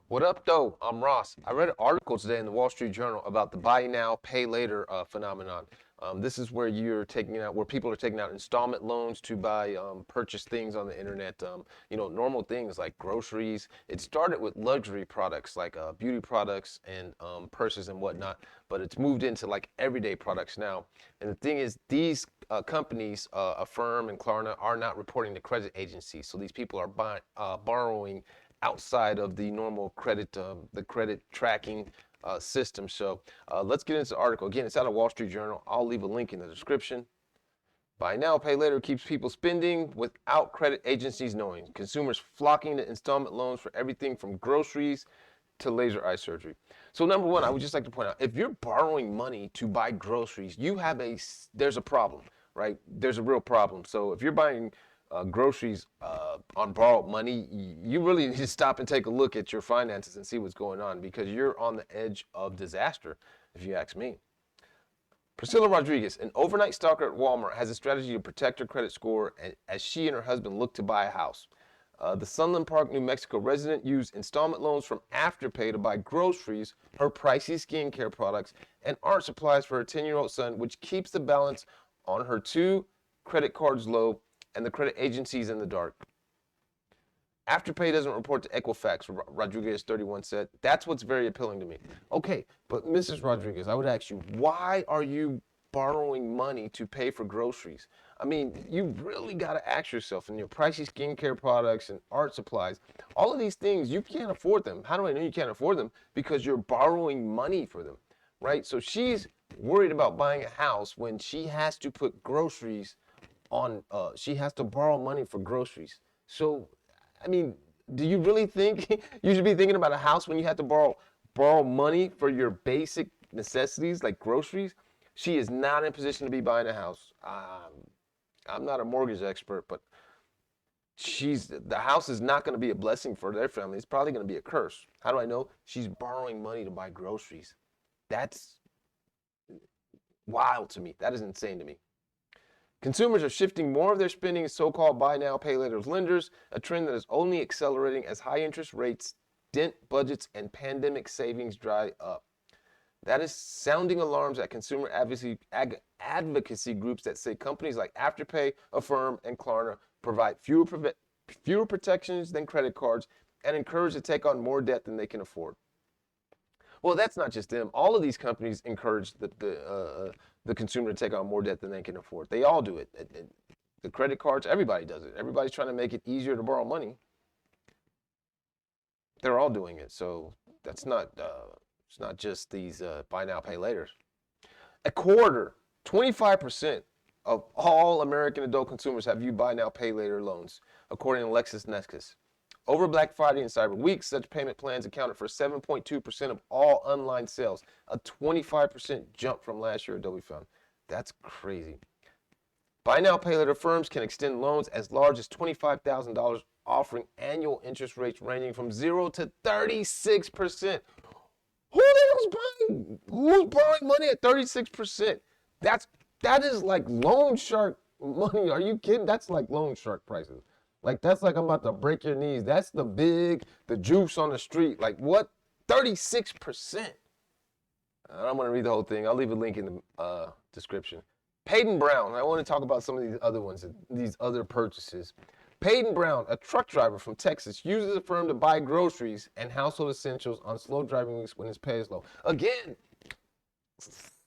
What up, though? I'm Ross. I read an article today in the Wall Street Journal about the buy now, pay later phenomenon. This is where where people are taking out installment loans to buy, purchase things on the internet. Normal things like groceries. It started with luxury products like beauty products and purses and whatnot, but it's moved into like everyday products now. And the thing is, these companies, Affirm and Klarna, are not reporting to credit agencies. So these people are borrowing outside of the normal the credit tracking system. So let's get into the article. Again, it's out of Wall Street Journal. I'll leave a link in the description. Buy now, pay later keeps people spending without credit agencies knowing. Consumers flocking to installment loans for everything from groceries to laser eye surgery. So number one, I would just like to point out, if you're borrowing money to buy groceries, there's a problem, right? There's a real problem. So if you're buying groceries on borrowed money, you really need to stop and take a look at your finances and see what's going on, because you're on the edge of disaster, if you ask me. Priscilla Rodriguez, an overnight stalker at Walmart, has a strategy to protect her credit score as she and her husband look to buy a house. The Sunland Park, New Mexico resident used installment loans from Afterpay to buy groceries, her pricey skincare products, and art supplies for her 10-year-old son, which keeps the balance on her two credit cards low and the credit agencies in the dark. Afterpay doesn't report to Equifax, Rodriguez 31 said. That's what's very appealing to me. Okay, but Mrs. Rodriguez, I would ask you, why are you borrowing money to pay for groceries? I mean, you really got to ask yourself, in your pricey skincare products and art supplies, all of these things, you can't afford them. How do I know you can't afford them? Because you're borrowing money for them, right? So she's worried about buying a house when she has to put groceries she has to borrow money for groceries. So I mean, do you really think you should be thinking about a house when you have to borrow money for your basic necessities like groceries? She is not in a position to be buying a house. I'm not a mortgage expert, but the house is not going to be a blessing for their family. It's probably going to be a curse. How do I know? She's borrowing money to buy groceries. That's wild to me. That is insane to me. Consumers are shifting more of their spending to so-called buy now, pay later lenders, a trend that is only accelerating as high interest rates dent budgets and pandemic savings dry up. That is sounding alarms at consumer advocacy groups that say companies like Afterpay, Affirm, and Klarna provide fewer protections than credit cards and encourage to take on more debt than they can afford. Well, that's not just them. All of these companies encourage the consumer to take on more debt than they can afford. They all do it. The credit cards, everybody does it. Everybody's trying to make it easier to borrow money. They're all doing it. So that's not it's not just these buy now, pay laters. A quarter, 25% of all American adult consumers have used buy now, pay later loans, according to LexisNexis. Over Black Friday and Cyber Week, such payment plans accounted for 7.2% of all online sales, a 25% jump from last year, Adobe found. That's crazy. Buy now, pay later firms can extend loans as large as $25,000, offering annual interest rates ranging from 0 to 36%. Who's borrowing money at 36%? That is like loan shark money. Are you kidding? That's like loan shark prices. Like, that's like I'm about to break your knees. That's the juice on the street. Like, what? 36%. I'm going to read the whole thing. I'll leave a link in the description. Peyton Brown. I want to talk about some of these other ones, these other purchases. Peyton Brown, a truck driver from Texas, uses a firm to buy groceries and household essentials on slow driving weeks when his pay is low. Again,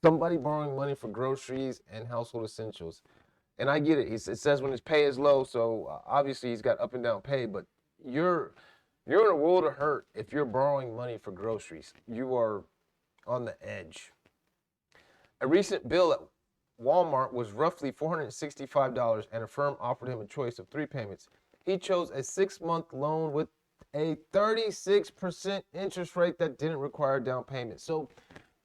somebody borrowing money for groceries and household essentials. And I get it. It says when his pay is low, so obviously he's got up and down pay, but you're in a world of hurt if you're borrowing money for groceries. You are on the edge. A recent bill at Walmart was roughly $465, and a firm offered him a choice of 3 payments. He chose a 6-month loan with a 36% interest rate that didn't require a down payment. So,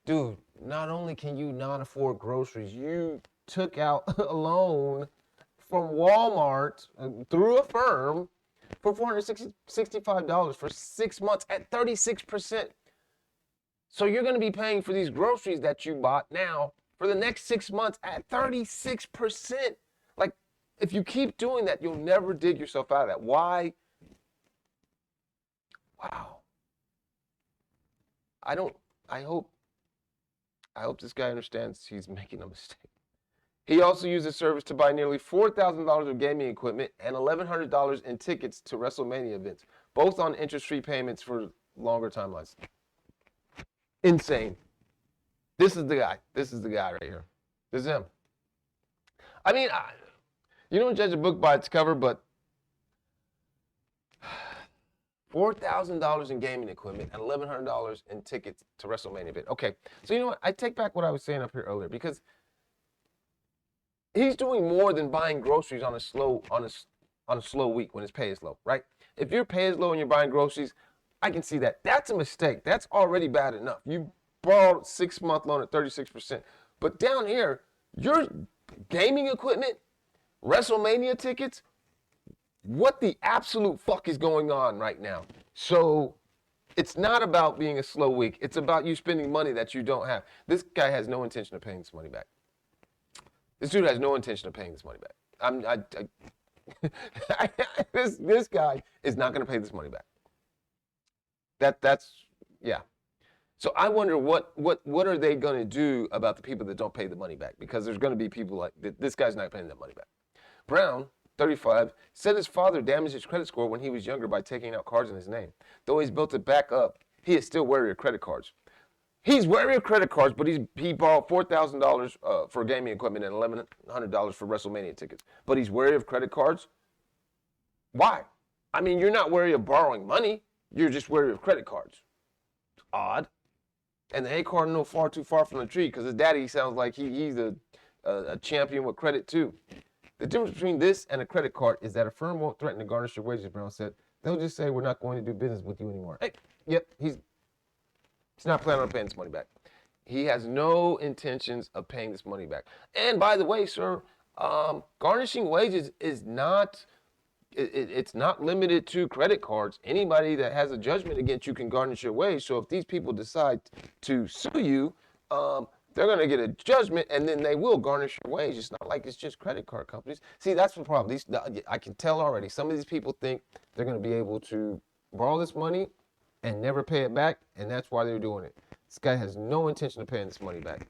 dude, not only can you not afford groceries, you took out a loan from Walmart through a firm for $465 for 6 months at 36%. So you're going to be paying for these groceries that you bought now for the next 6 months at 36%. Like, if you keep doing that, you'll never dig yourself out of that. Why? Wow. I don't. I hope. I hope this guy understands he's making a mistake. He also used the service to buy nearly $4,000 of gaming equipment and $1,100 in tickets to WrestleMania events, both on interest-free payments for longer timelines. Insane. This is the guy. This is the guy right here. This is him. I mean, you don't judge a book by its cover, but $4,000 in gaming equipment and $1,100 in tickets to WrestleMania event. Okay, so you know what? I take back what I was saying up here earlier because he's doing more than buying groceries on a slow week when his pay is low, right? If your pay is low and you're buying groceries, I can see that. That's a mistake. That's already bad enough. You borrowed 6-month loan at 36%. But down here, your gaming equipment, WrestleMania tickets, what the absolute fuck is going on right now? So it's not about being a slow week. It's about you spending money that you don't have. This guy has no intention of paying this money back. This dude has no intention of paying this money back. This guy is not going to pay this money back. Yeah. So I wonder what are they going to do about the people that don't pay the money back? Because there's going to be people like this guy's not paying that money back. Brown, 35, said his father damaged his credit score when he was younger by taking out cards in his name. Though he's built it back up, he is still wary of credit cards. He's wary of credit cards, but he borrowed $4,000 for gaming equipment and $1,100 for WrestleMania tickets. But he's wary of credit cards? Why? I mean, you're not wary of borrowing money. You're just wary of credit cards. It's odd. And the acorn no far too far from the tree because his daddy sounds like he's a champion with credit too. The difference between this and a credit card is that a firm won't threaten to garnish your wages, Brown said. They'll just say, we're not going to do business with you anymore. Hey, yep, he's not planning on paying this money back. He has no intentions of paying this money back. And by the way, sir, garnishing wages is not, it's not limited to credit cards. Anybody that has a judgment against you can garnish your wage. So if these people decide to sue you, they're going to get a judgment, and then they will garnish your wage. It's not like it's just credit card companies. See, that's the problem. I can tell already. Some of these people think they're going to be able to borrow this money and never pay it back, and that's why they're doing it. This guy has no intention of paying this money back.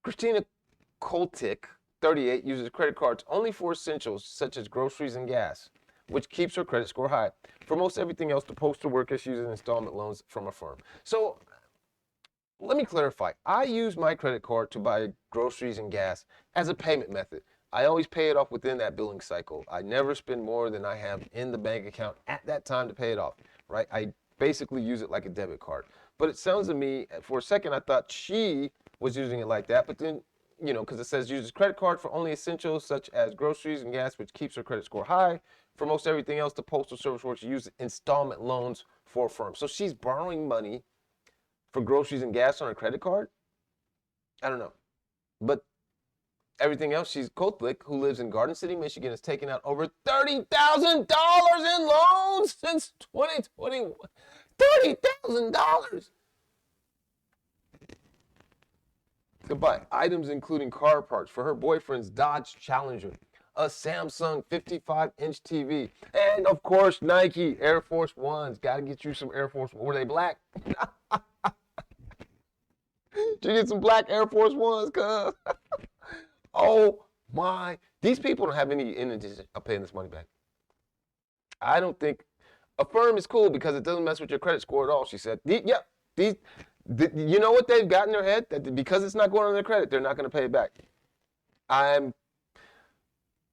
Christina Koltyk, 38, uses credit cards only for essentials such as groceries and gas, which keeps her credit score high. For most everything else, the postal worker uses installment loans from a firm. So let me clarify. I use my credit card to buy groceries and gas as a payment method. I always pay it off within that billing cycle. I never spend more than I have in the bank account at that time to pay it off, right? I basically use it like a debit card. But it sounds to me, for a second, I thought she was using it like that, but then, you know, because it says uses credit card for only essentials such as groceries and gas, which keeps her credit score high. For most everything else, the Postal Service works use installment loans for a firm. So she's borrowing money for groceries and gas on her credit card? I don't know. But everything else, she's Koltyk, who lives in Garden City, Michigan, has taken out over $30,000 in loans since 2021. $30,000 to buy items including car parts for her boyfriend's Dodge Challenger, a Samsung 55-inch TV, and of course Nike Air Force Ones. Got to get you some Air Force Ones. Were they black? Did you get some black Air Force Ones, cuz? Oh my. These people don't have any intention of paying this money back. I don't think a firm is cool because it doesn't mess with your credit score at all, she said. You know what they've got in their head? That because it's not going on their credit, they're not going to pay it back. I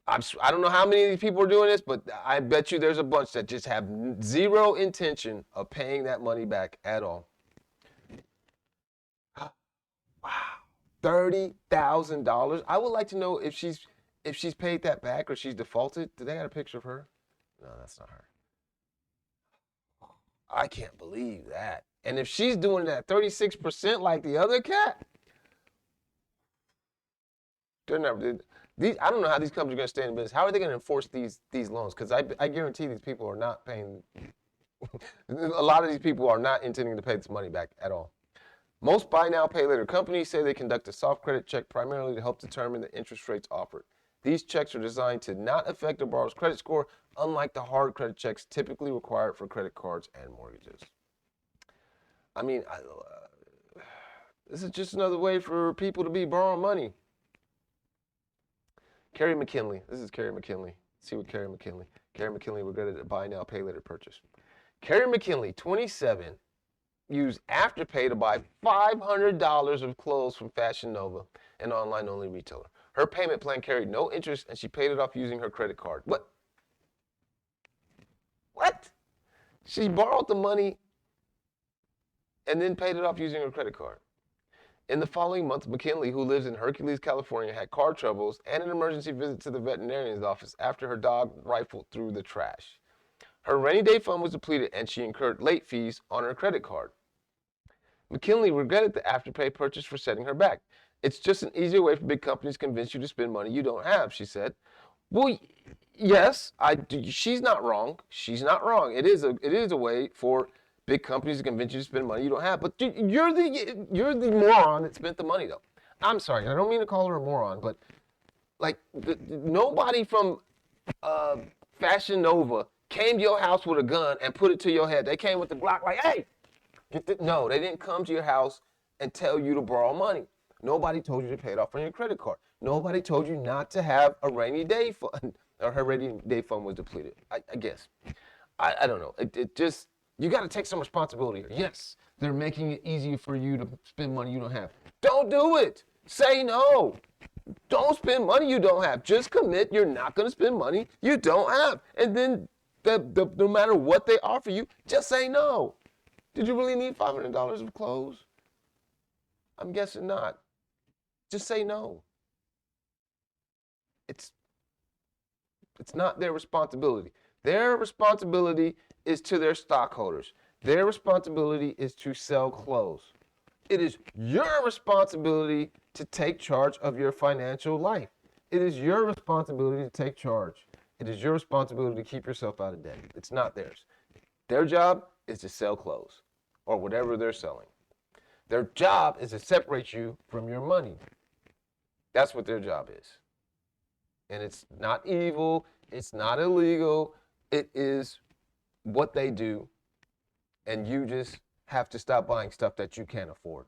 don't know how many of these people are doing this, but I bet you there's a bunch that just have zero intention of paying that money back at all. Wow, $30,000. I would like to know if she's paid that back or she's defaulted. Did they got a picture of her? No, that's not her. I can't believe that. And if she's doing that 36% like the other cat, they're never. I don't know how these companies are going to stay in business. How are they going to enforce these loans? Because I guarantee these people are not paying. A lot of these people are not intending to pay this money back at all. Most buy now, pay later companies say they conduct a soft credit check primarily to help determine the interest rates offered. These checks are designed to not affect a borrower's credit score, unlike the hard credit checks typically required for credit cards and mortgages. I mean, this is just another way for people to be borrowing money. Carrie McKinley. This is Carrie McKinley. Let's see what Carrie McKinley. Carrie McKinley regretted a buy now, pay later purchase. Carrie McKinley, 27, used Afterpay to buy $500 of clothes from Fashion Nova, an online-only retailer. Her payment plan carried no interest, and she paid it off using her credit card. What? What? She borrowed the money and then paid it off using her credit card. In the following month, McKinley, who lives in Hercules, California, had car troubles and an emergency visit to the veterinarian's office after her dog rifled through the trash. Her rainy day fund was depleted and she incurred late fees on her credit card. McKinley regretted the Afterpay purchase for setting her back. It's just an easier way for big companies to convince you to spend money you don't have, she said. Well, yes, she's not wrong. She's not wrong. It is a way for big companies to convince you to spend money you don't have. But you're the moron that spent the money, though. I'm sorry. I don't mean to call her a moron, but like nobody from Fashion Nova came to your house with a gun and put it to your head. They came with the Glock like, hey, no, they didn't come to your house and tell you to borrow money. Nobody told you to pay it off on your credit card. Nobody told you not to have a rainy day fund, or her rainy day fund was depleted. I guess. I don't know. It just, you got to take some responsibility here. Yes, they're making it easier for you to spend money you don't have. Don't do it. Say no. Don't spend money you don't have. Just commit you're not going to spend money you don't have. And then no matter what they offer you, just say no. Did you really need $500 of clothes? I'm guessing not. Just say no. It's not their responsibility. Their responsibility is to their stockholders. Their responsibility is to sell clothes. It is your responsibility to take charge of your financial life. It is your responsibility to take charge. It is your responsibility to keep yourself out of debt. It's not theirs. Their job is to sell clothes or whatever they're selling. Their job is to separate you from your money. That's what their job is. And it's not evil. It's not illegal. It is what they do. And you just have to stop buying stuff that you can't afford.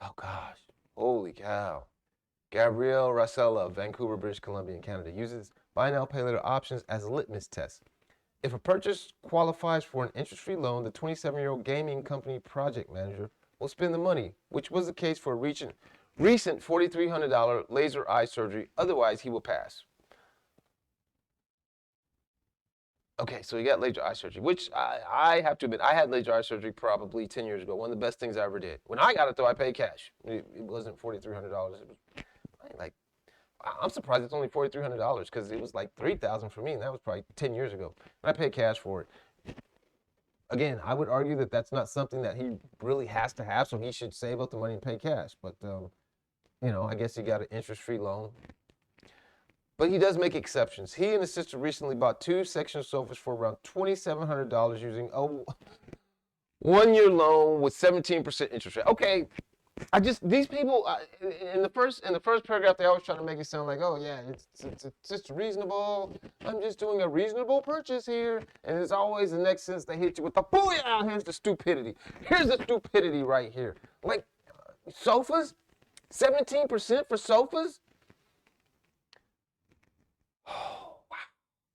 Oh, gosh. Holy cow. Gabrielle Rosella, Vancouver, British Columbia, in Canada, uses buy now, pay later options as a litmus test. If a purchase qualifies for an interest-free loan, the 27-year-old gaming company project manager will spend the money, which was the case for a recent $4,300 laser eye surgery. Otherwise, he will pass. Okay, so he got laser eye surgery, which I have to admit, I had laser eye surgery probably 10 years ago. One of the best things I ever did. When I got it, though, I paid cash. It wasn't $4,300. It was like, I'm surprised it's only $4,300 because it was like $3,000 for me, and that was probably 10 years ago. And I paid cash for it. Again, I would argue that that's not something that he really has to have, so he should save up the money and pay cash. But, you know, I guess he got an interest-free loan. But he does make exceptions. He and his sister recently bought 2 section sofas for around $2,700 using a one-year loan with 17% interest rate. Okay, these people in the first paragraph, they always try to make it sound like, oh yeah, it's just reasonable. I'm just doing a reasonable purchase here, and it's always the next sentence they hit you with the booyah. Here's the stupidity. Here's the stupidity right here. Like sofas, 17% for sofas. Oh, wow.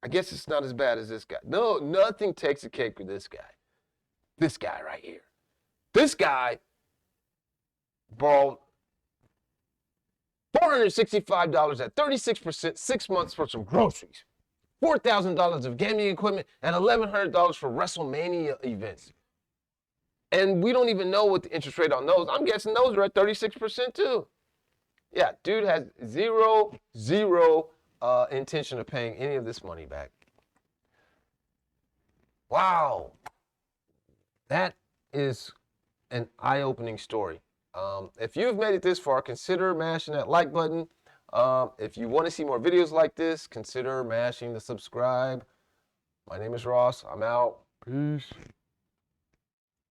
I guess it's not as bad as this guy. No, nothing takes a cake with this guy. This guy right here. This guy borrowed $465 at 36%, 6 months for some groceries, $4,000 of gaming equipment, and $1,100 for WrestleMania events. And we don't even know what the interest rate on those. I'm guessing those are at 36% too. Yeah, dude has zero intention of paying any of this money back. Wow. That is an eye-opening story. If you've made it this far, consider mashing that like button. If you want to see more videos like this, consider mashing the subscribe. My name is Ross. I'm out. Peace.